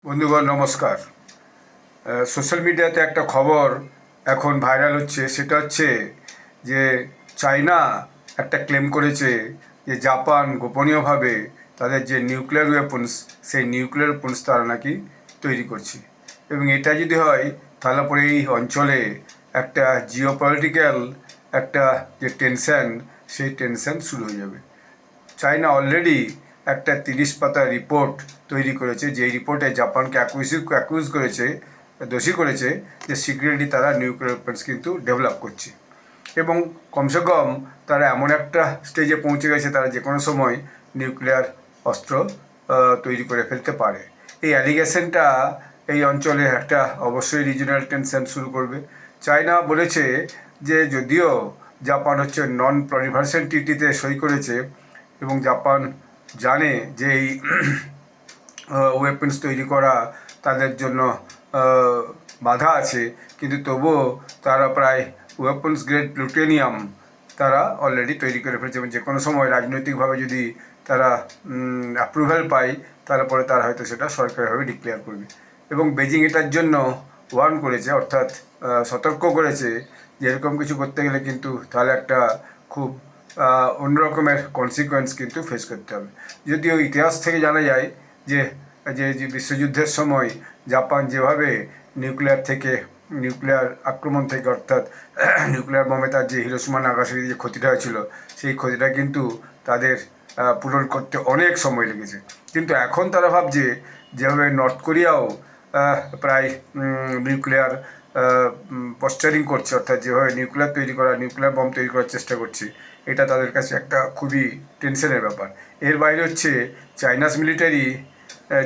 বন্ধুগণ নমস্কার। সোশ্যাল মিডিয়াতে একটা খবর এখন ভাইরাল হচ্ছে, সেটা হচ্ছে যে চায়না একটা ক্লেম করেছে যে জাপান গোপনীয়ভাবে তাদের যে নিউক্লিয়ার ওয়েপন্স, সেই নিউক্লিয়ার ওয়েপন্স তারা নাকি তৈরি করছে। এবং এটা যদি হয় তাহলে পরে এই অঞ্চলে একটা জিওপলিটিক্যাল একটা যে টেনশন, সেই টেনশন শুরু হয়ে যাবে। চায়না অলরেডি একটা 30 পাতার রিপোর্ট তৈরি করেছে, যে রিপোর্টে জাপানকে অ্যাকুজ করেছে, দোষী করেছে যে সিক্রেটলি তারা নিউক্লিয়ার ওয়েপন্স কিন্তু ডেভেলপ করছে। এবং কমসে কম তারা এমন একটা স্টেজে পৌঁছে গেছে, তারা যে কোনো সময় নিউক্লিয়ার অস্ত্র তৈরি করে ফেলতে পারে। এই অ্যালিগেশনটা এই অঞ্চলে একটা অবশ্যই রিজিওনাল টেনশন শুরু করবে। চায়না বলেছে যে যদিও জাপান হচ্ছে নন প্রলিফারেশন ট্রিটিতে সই করেছে এবং জাপান জানে যে এই ওয়েপন্স তৈরি করা তাদের জন্য বাধা আছে, কিন্তু তবুও তারা প্রায় ওয়েপন্স গ্রেড প্লুটোনিয়াম তারা অলরেডি তৈরি করে ফেলেছে। এবং যে কোনো সময় রাজনৈতিকভাবে যদি তারা অ্যাপ্রুভাল পায়, তারপরে তারা হয়তো সেটা সরকারিভাবে ডিক্লেয়ার করবে। এবং বেজিং এটার জন্য ওয়ার্ন করেছে, অর্থাৎ সতর্ক করেছে যে এরকম কিছু করতে গেলে কিন্তু তাহলে একটা খুব অন্যরকমের কনসিকোয়েন্স কিন্তু ফেস করতে হবে। যদিও ইতিহাস থেকে জানা যায় যে যে বিশ্বযুদ্ধের সময় জাপান যেভাবে নিউক্লিয়ার আক্রমণ থেকে, অর্থাৎ নিউক্লিয়ার বোমে তার যে হিরোশিমা নাগাসাকিতে যে ক্ষতিটা হয়েছিল, সেই ক্ষতিটা কিন্তু তাদের পূরণ করতে অনেক সময় লেগেছে। কিন্তু এখন তারা ভাবছে যেভাবে নর্থ কোরিয়াও প্রায় নিউক্লিয়ার পশ্চারিং করছে, অর্থাৎ যেভাবে নিউক্লিয়ার বম তৈরি করার চেষ্টা করছে, এটা তাদের কাছে একটা খুবই টেনশনের ব্যাপার। এর বাইরে হচ্ছে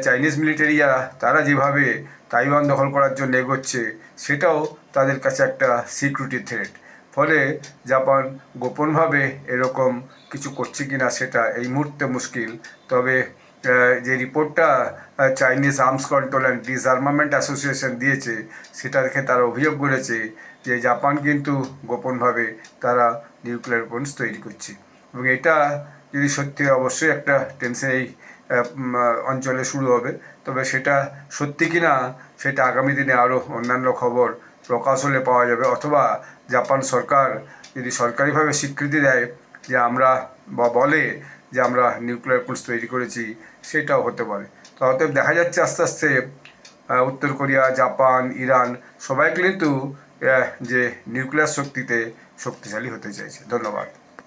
চাইনিজ মিলিটারিরা তারা যেভাবে তাইওয়ান দখল করার জন্য এগোচ্ছে, সেটাও তাদের কাছে একটা সিকিউরিটি থ্রেট। ফলে জাপান গোপনভাবে এরকম কিছু করছে কিনা সেটা এই মুহূর্তে মুশকিল। তবে যে রিপোর্টটা Chinese arms control and disarmament association দিয়েছে, সেটা দেখে তারা অভিযোগ করেছে যে জাপান কিন্তু গোপনভাবে তারা নিউক্লিয়ার ওয়েপন্স তৈরি করছে। এবং এটা যদি সত্যি, অবশ্যই একটা টেনশন এই অঞ্চলে শুরু হবে। তবে সেটা সত্যি কি না সেটা আগামী দিনে আরও অন্যান্য খবর প্রকাশ হলে পাওয়া যাবে, অথবা জাপান সরকার যদি সরকারিভাবে স্বীকৃতি দেয় যে বলে যে আমরা নিউক্লিয়ার ওয়েপন্স তৈরি করেছি, সেটাও হতে পারে। তো অতএব দেখা যাচ্ছে আস্তে আস্তে উত্তর কোরিয়া, জাপান, ইরান সবাই কিন্তু যে নিউক্লিয়ার শক্তিতে শক্তিশালী হতে চাইছে। ধন্যবাদ।